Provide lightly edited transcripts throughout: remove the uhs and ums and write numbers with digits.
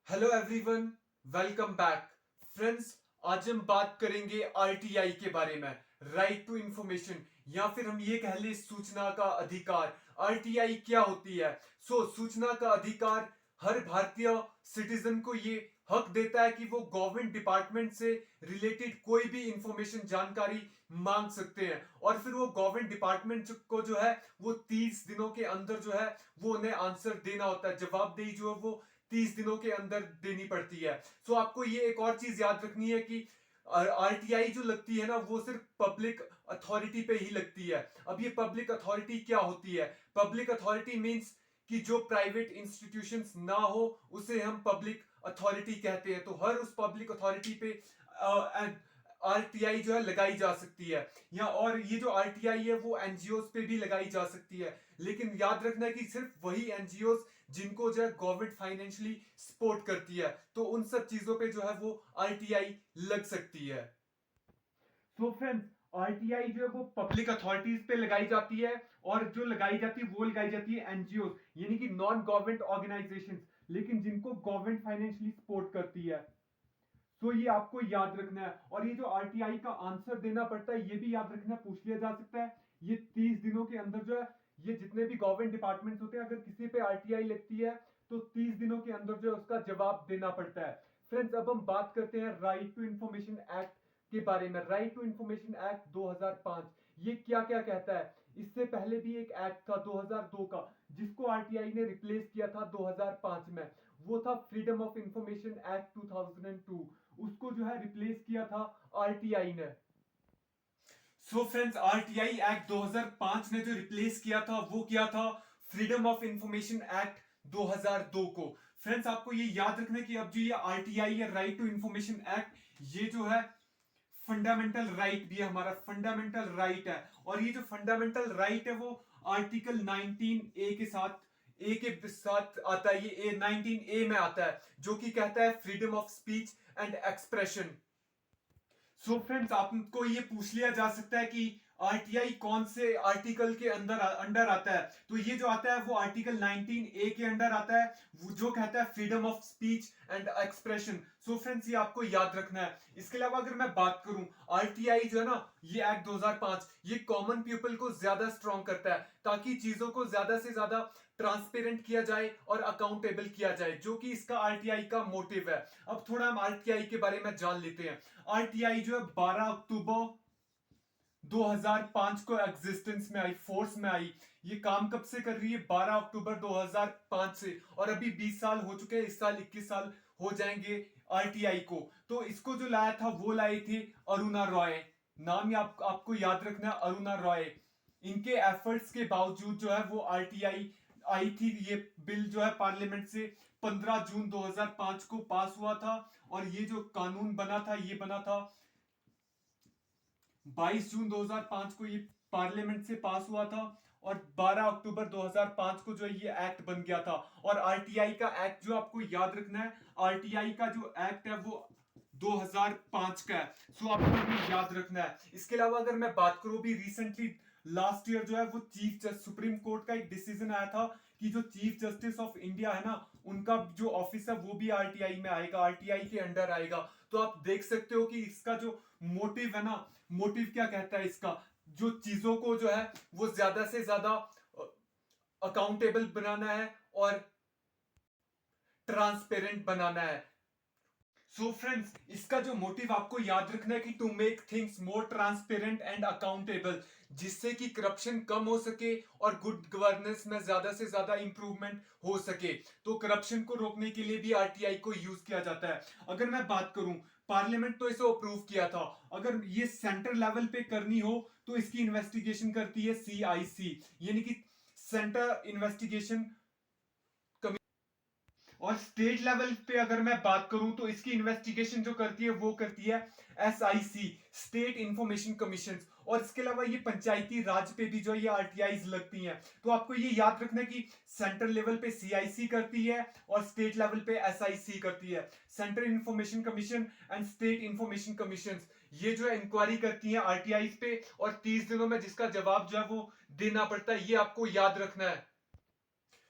Hello everyone, welcome back friends. आज हम बात करेंगे आरटीआई के बारे में, राइट टू इंफॉर्मेशन, या फिर हम ये कह ले सूचना का अधिकार। आरटीआई क्या होती है? सूचना का अधिकार हर भारतीय सिटीजन को ये हक देता है कि वो गवर्नमेंट डिपार्टमेंट से रिलेटेड कोई भी इंफॉर्मेशन जानकारी मांग सकते हैं, और फिर वो गवर्नमेंट डिपार्टमेंट को जो है वो 30 दिनों के अंदर जो है वो उन्हें आंसर देना होता है। जवाबदेही जो है वो 30 दिनों के अंदर देनी पड़ती है। आपको ये एक और चीज याद रखनी है कि आरटीआई जो लगती है ना वो सिर्फ पब्लिक अथॉरिटी पे ही लगती है। अब ये पब्लिक अथॉरिटी क्या होती है? पब्लिक अथॉरिटी मींस कि जो प्राइवेट इंस्टीट्यूशंस ना हो उसे हम पब्लिक अथॉरिटी कहते हैं। तो हर उस पब्लिक अथॉरिटी पे आरटीआई जो है लगाई जा सकती है, या और ये जो आरटीआई है वो एनजीओ पे भी लगाई जा सकती है। लेकिन याद रखना है कि सिर्फ वही एनजीओ जिनको जो है गवर्नमेंट फाइनेंशियली सपोर्ट करती है, तो उन सब चीजों पे जो है वो आरटीआई लग सकती है। फ्रेंड्स, आरटीआई जो है वो पब्लिक अथॉरिटीज पे लगाई जाती है, और जो लगाई जाती है वो लगाई जाती है एनजीओ यानी कि नॉन गवर्नमेंट ऑर्गेनाइजेशंस, लेकिन जिनको गवर्नमेंट फाइनेंशियली सपोर्ट करती है। ये आपको याद रखना है। और ये जो आरटीआई का आंसर देना पड़ता है ये भी याद रखना, पूछ लिया जा सकता है। ये 30 दिनों के अंदर जो है, ये जितने भी गवर्नमेंट डिपार्टमेंट्स होते हैं, अगर किसी पे आरटीआई लगती है तो 30 दिनों के अंदर जो है उसका जवाब देना पड़ता है। फ्रेंड्स, अब हम बात करते हैं राइट टू इंफॉर्मेशन एक्ट के बारे में। राइट टू इंफॉर्मेशन एक्ट 2005 ये क्या क्या कहता है? इससे पहले भी एक एक्ट था 2002 का, जिसको आरटीआई ने रिप्लेस किया था 2005 में। वो था फ्रीडम ऑफ इंफॉर्मेशन एक्ट 2002। उसको जो है रिप्लेस किया था आरटीआई ने। फ्रेंड्स, आरटीआई एक्ट 2005 ने जो रिप्लेस किया था वो क्या था? फ्रीडम ऑफ इंफॉर्मेशन एक्ट 2002 को। फ्रेंड्स, आपको ये याद रखना है कि अब जो ये आरटीआई है, राइट टू इंफॉर्मेशन एक्ट, ये जो है फंडामेंटल राइट भी है, हमारा फंडामेंटल राइट है। और ये जो फंडामेंटल राइट है वो आर्टिकल 19 ए के साथ आता है। ये 19 ए में आता है, जो कि कहता है freedom of speech and expression. Friends, आपको ये पूछ लिया जा सकता है कि आरटीआई कौन से आर्टिकल के अंडर आता है? तो ये जो आता है वो आर्टिकल 19 ए के अंडर आता है, जो कहता है freedom of speech and expression. Friends, ये आपको याद रखना है। इसके अलावा अगर मैं बात करूं, आरटीआई जो है ना, ये एक्ट 2005 ये कॉमन पीपल को ज्यादा स्ट्रॉन्ग करता है, ताकि चीजों को ज्यादा से ज्यादा ट्रांसपेरेंट किया जाए और अकाउंटेबल किया जाए, जो कि इसका आरटीआई का मोटिव है। अब थोड़ा हम आरटीआई के बारे में जान लेते हैं। आरटीआई जो है 12 अक्टूबर 2005 को एग्जिस्टेंस में आई, फोर्स में आई। ये काम कब से कर रही है? 12 अक्टूबर 2005 से, और अभी 20 साल हो चुके हैं, इस साल 21 साल हो जाएंगे आरटीआई को। तो इसको जो लाया था वो लाई थी अरुणा रॉय। नाम आपको याद रखना है, अरुणा रॉय। इनके एफर्ट्स के बावजूद जो है वो आरटीआई आई थी। ये बिल जो है पार्लियामेंट से 15 जून 2005 को पास हुआ था, और ये जो कानून बना था ये बना था 22 जून 2005 को। ये पार्लियामेंट से पास हुआ था, और 12 अक्टूबर 2005 को जो है ये एक्ट बन गया था। और आरटीआई का एक्ट जो आपको याद रखना है, आरटीआई का जो एक्ट है वो 2005 का है। आपको भी याद रखना है। इसके अलावा अगर मैं बात करूं, भी रिसेंटली लास्ट ईयर जो है वो चीफ जस्टिस सुप्रीम कोर्ट का एक डिसीजन आया था कि जो चीफ जस्टिस ऑफ इंडिया है ना, उनका जो ऑफिस है वो भी आरटीआई में आएगा, आरटीआई के अंडर आएगा। तो आप देख सकते हो कि इसका जो मोटिव है ना, मोटिव क्या कहता है इसका, जो चीजों को जो है वो ज्यादा से ज्यादा अकाउंटेबल बनाना है और ट्रांसपेरेंट बनाना है। फ्रेंड्स, इसका जो मोटिव आपको याद रखना है कि to make things more transparent and accountable, जिससे कि करप्शन कम हो सके और गुड गवर्नेंस में ज्यादा से ज्यादा इंप्रूवमेंट हो सके। तो करप्शन को रोकने के लिए भी आरटीआई को यूज किया जाता है। अगर मैं बात करूं, पार्लियामेंट तो इसे अप्रूव किया था। अगर ये सेंटर लेवल पे करनी हो तो इसकी इन्वेस्टिगेशन करती है सीआईसी, यानी कि सेंटर इन्वेस्टिगेशन। और स्टेट लेवल पे अगर मैं बात करूं तो इसकी इन्वेस्टिगेशन जो करती है वो करती है एसआईसी, स्टेट इंफॉर्मेशन कमीशन। और इसके अलावा ये पंचायती राज पे भी जो ये आरटीआई लगती हैं। तो आपको ये याद रखना है कि सेंट्रल लेवल पे सीआईसी करती है और स्टेट लेवल पे एसआईसी करती है, central information commission and state information commission. ये जो है इंक्वायरी करती है आरटीआई पे, और 30 दिनों में जिसका जवाब जो है वो देना पड़ता है। ये आपको याद रखना है।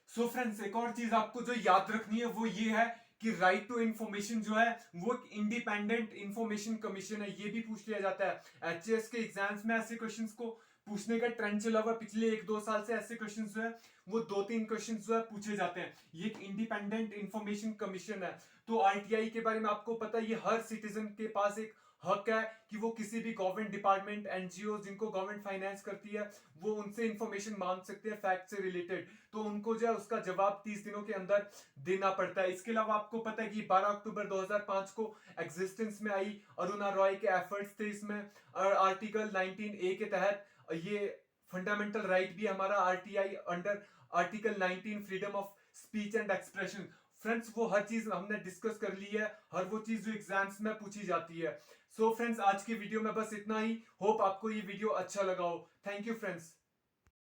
फ्रेंड्स, एक और चीज आपको जो याद रखनी है वो ये है कि राइट टू इंफॉर्मेशन जो है वो एक इंडिपेंडेंट इंफॉर्मेशन कमीशन है, ये भी पूछ लिया जाता है। एचएएस के एग्जाम्स में ऐसे क्वेश्चंस को पूछने का ट्रेंड चला हुआ पिछले 1-2 साल से। ऐसे क्वेश्चंस जो है वो 2-3 क्वेश्चंस जो है पूछे जाते हैं। ये एक इंडिपेंडेंट इंफॉर्मेशन कमीशन है। तो आरटीआई के बारे में आपको पता है, ये हर सिटीजन के पास एक हक है कि वो किसी भी गवर्नमेंट डिपार्टमेंट, एनजीओ जिनको गवर्नमेंट फाइनेंस करती है, वो उनसे इंफॉर्मेशन मांग सकते हैं फैक्ट से रिलेटेड। तो उनको जो है उसका जवाब 30 दिनों के अंदर देना पड़ता है। इसके अलावा आपको पता है कि 12 अक्टूबर 2005 को एग्जिस्टेंस में आई अरुणा रॉय के एफर्ट्स थे इसमें। और आर्टिकल 19A के तहत ये फंडामेंटल राइट भी हमारा RTI under article 19 freedom of speech and expression. Friends वो हर चीज हमने डिस्कस कर ली है, हर वो चीज जो एग्जाम्स में पूछी जाती है। सो फ्रेंड्स आज की वीडियो में बस इतना ही। होप आपको ये वीडियो अच्छा लगा हो। Thank you friends.